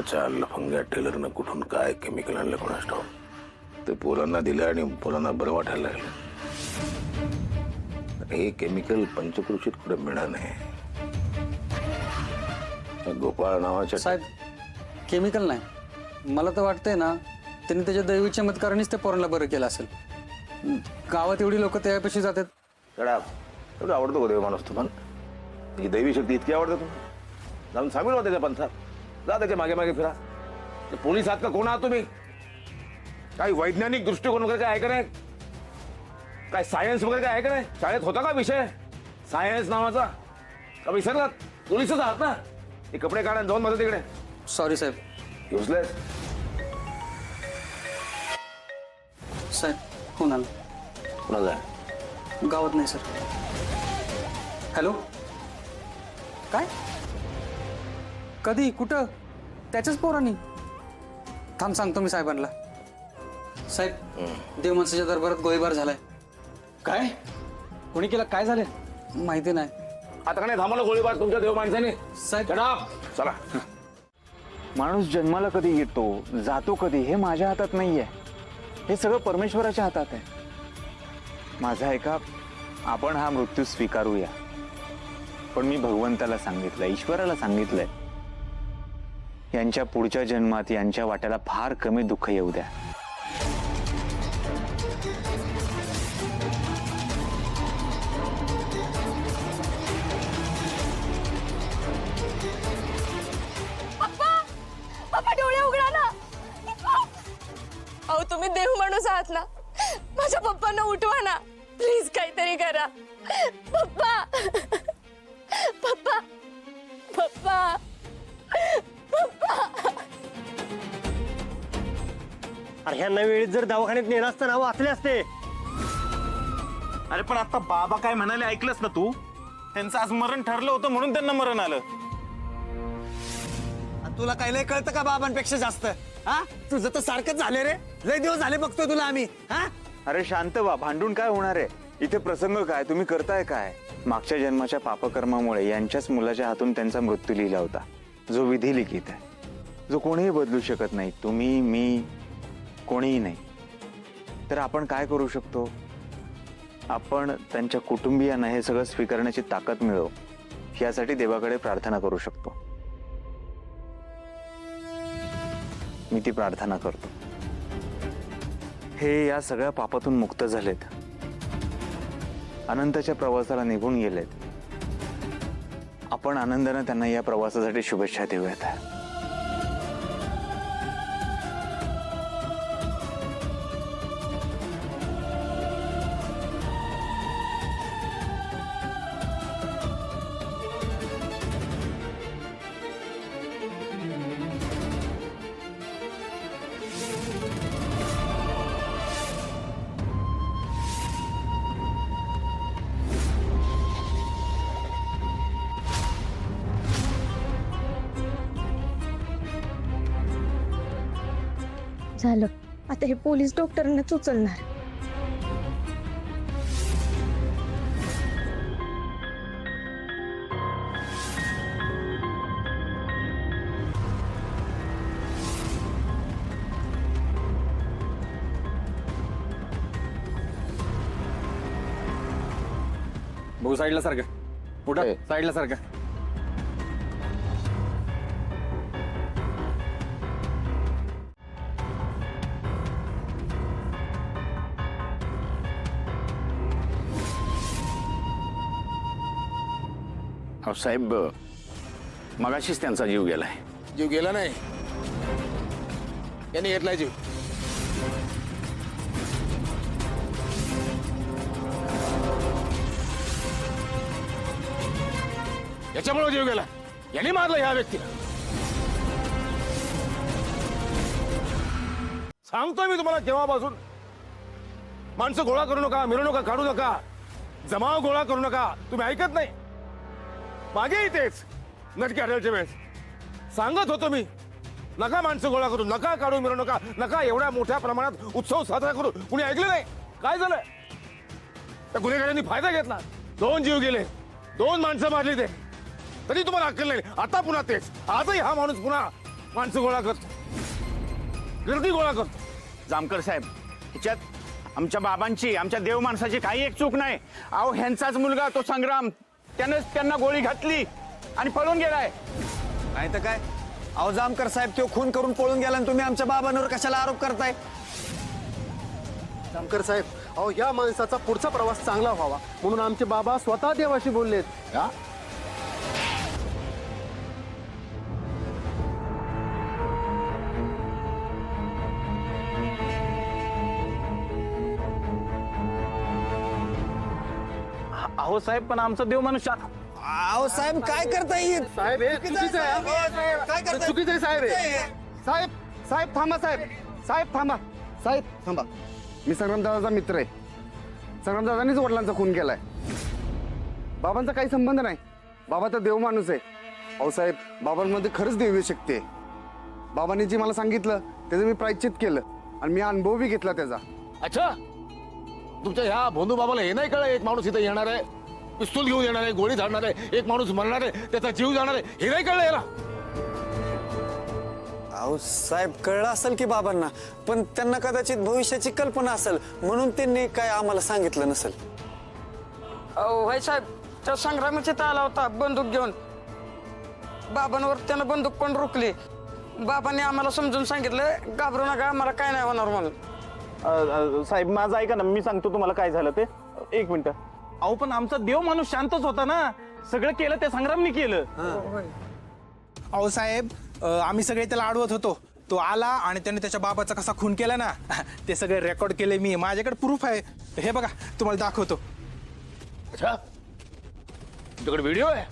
नावाच्या लफंग्या टेलरनं कुठून काय केमिकल आणलं कोणास ठाऊक. ते पोरांना दिलं आणि पोरांना बरं वाटायला लागलं. हे केमिकल पंचक्रोशीत कुठे मिळणार नाही. गोपाळ नावाच्या साहेब केमिकल नाही, मला तर वाटतंय ना त्यांनी त्याच्या दैवी चमत्कारानेच त्या पोरांना बरं केलं असेल. गावात एवढी लोक त्यापेक्षा जातात. एवढं आवडतो का देव माणूस तुम्हाला? ही दैवी शक्ती इतकी आवडते तुम्हाला? जाऊन सामील होते त्या पंथात, जा त्याच्या मागे मागे फिरा. पोलीस आहात का कोण आहात तुम्ही? काही वैज्ञानिक दृष्टिकोन वगैरे काय आहे का नाही? काय सायन्स वगैरे काय आहे का नाही? शाळेत होता का विषय सायन्स नावाचा? का विसरलात? पोलीसच आहात ना? हे कपडे काढा जाऊन माझं तिकडे. सॉरी साहेब. युजलेस. साहेब फोन आला. कुणाचा? गावात नाही सर. हॅलो काय? कधी कुठं? त्याच्याच पोरांनी? थांब सांगतो मी साहेबांना. साहेब देव माणसाच्या दरबारात गोळीबार झालाय. काय? कोणी केलं? काय झालं? माहिती नाही. आता का नाही थांबवलं गोळीबार तुमच्या देव माणसाने? साहेब चला. माणूस जन्माला कधी येतो जातो कधी हे माझ्या हातात नाहीये. हे सगळं परमेश्वराच्या हातात आहे. माझा ऐका, आपण हा मृत्यू स्वीकारूया. पण मी भगवंताला सांगितलंय, ईश्वराला सांगितलंय, यांच्या पुढच्या जन्मात यांच्या वाट्याला फार कमी दुःख येऊ द्या. पप्पा डोळे उघडा ना. अहो तुम्ही देव माणूस आहात ना, माझ्या पप्पांना उठवा ना प्लीज, काहीतरी करा. पप्पा पप्पा पप्पा पप्पा. अरे ह्या नव्या वेळेत जर दवाखान्यात नेलं असतं ना वाचले असते. अरे पण आता बाबा काय म्हणाले ऐकलंस ना तू? त्यांचं आज मरण ठरलं होतं म्हणून त्यांना मरण आलं. तुला काही नाही कळतं का बाबांपेक्षा जास्त? हा तुझं तर सारखंच झाले रे. लय दिवस झाले बघतोय तुला आम्ही. हा अरे शांत व्हा, भांडून काय होणार आहे? इथे प्रसंग काय, तुम्ही करताय काय? मागच्या जन्माच्या पापकर्मामुळे यांच्याच मुलाच्या हातून त्यांचा मृत्यू लिहिला होता, जो विधी लिखित आहे, जो कोणीही बदलू शकत नाही. तुम्ही, मी, कोणीही नाही. तर आपण काय करू शकतो? आपण त्यांच्या कुटुंबियांना हे सगळं स्वीकारण्याची ताकद मिळो यासाठी देवाकडे प्रार्थना करू शकतो. मी ती प्रार्थना करतो. हे या सगळ्या पापातून मुक्त झालेत, अनंताच्या प्रवासाला निघून गेलेत. आपण आनंदाने त्यांना या प्रवासासाठी शुभेच्छा देऊयात. झालं, आता हे पोलीस डॉक्टरांनाच उचलणार. भाऊ साईडला सारखं. उठा साईडला सारखं. अहो साहेब, मगाशीच त्यांचा जीव गेलाय. जीव गेला नाही, यांनी घेतलाय जीव. याच्यामुळे जीव गेला. यांनी मारलं ह्या व्यक्तीला. सांगतोय मी तुम्हाला केव्हापासून, माणसं गोळा करू नका, मिरवणुका काढू नका, जमाव गोळा करू नका. तुम्ही ऐकत नाही. मागेही तेच नटके हटलच्या वेळेस सांगत होतो मी, नका माणसं गोळा करू, नका काढू मिरवणुका, नका एवढ्या मोठ्या प्रमाणात उत्सव साजरा करू. कुणी ऐकलं नाही. काय झालं? त्या गुन्हेगारांनी फायदा घेतला. 2 जीव गेले, 2 माणसं मारली. ते तरी तुम्हाला अक्कल नाही. आता पुन्हा तेच. आजही हा माणूस पुन्हा माणसं गोळा करतो, गर्दी गोळा करतो. जामकर साहेब, ह्याच्यात आमच्या बाबांची, आमच्या देव माणसाची काही एक चूक नाही. अहो ह्यांचाच मुलगा तो संग्राम, त्यानंच त्यांना गोळी घातली आणि पळून गेलाय. नाही तर काय, अहो जामकर साहेब तो खून करून पळून गेला आणि तुम्ही आमच्या बाबांवर कशाला आरोप करताय? जामकर साहेब, अहो या माणसाचा पुढचा प्रवास चांगला व्हावा म्हणून आमचे बाबा स्वतः देवाशी बोललेत. हा? अहो साहेब, पण आमचा देव मनुष्य अहो साहेब काय करताय? साहेब हे चुकीचं आहे. काय हे करताय? चुकीचं आहे साहेब हे. साहेब साहेब थांबा साहेब, साहेब थांबा, साहेब थांबा. मी संग्रामदादाचा मित्र आहे. संग्रामदादांनीच वडिलांचा खून केलाय. बाबांचा काही संबंध नाही. बाबा तर देव माणूस आहे. अहो साहेब, बाबांमध्ये खरंच देवी शक्ती आहे. बाबांनी जे मला सांगितलं त्याचं मी प्रायश्चित केलं आणि मी अनुभव बी घेतला त्याचा. अच्छा, तुमच्या ह्या भोंदू बाबाला हे नाही कळलं एक माणूस इथे येणार आहे, पिस्तूल घेऊन येणार आहे, गोळी झाडणार आहे, एक माणूस मरणार आहे, त्याचा जीव जाणार आहे, हे नाही कळलं याला? अहो साहेब कळलं असेल की बाबांना, पण त्यांना कदाचित भविष्याची कल्पना असेल म्हणून त्यांनी काय आम्हाला सांगितलं नसेल. अहो भाई साहेब, त्या संग्रामाची आला होता बंदूक घेऊन. बाबांवर त्यानं बंदूक पण रोखली. बाबांनी आम्हाला समजून सांगितलं, घाबरू नका, आम्हाला काय नाही होणार म्हणून. साहेब माझं ऐका ना, मी सांगतो तुम्हाला काय झालं ते. एक मिनिट. अहो पण आमचा देव माणूस शांतच होता ना, सगळं केलं ते संग्रामने केलं. अहो साहेब, आम्ही सगळे त्याला अडवत होतो. तो आला आणि त्याने त्याच्या बाबाचा कसा खून केला ना, ते सगळे रेकॉर्ड केले मी. माझ्याकडे प्रूफ आहे, हे बघा तुम्हाला दाखवतो. अच्छा, तुझ्याकडे व्हिडिओ आहे?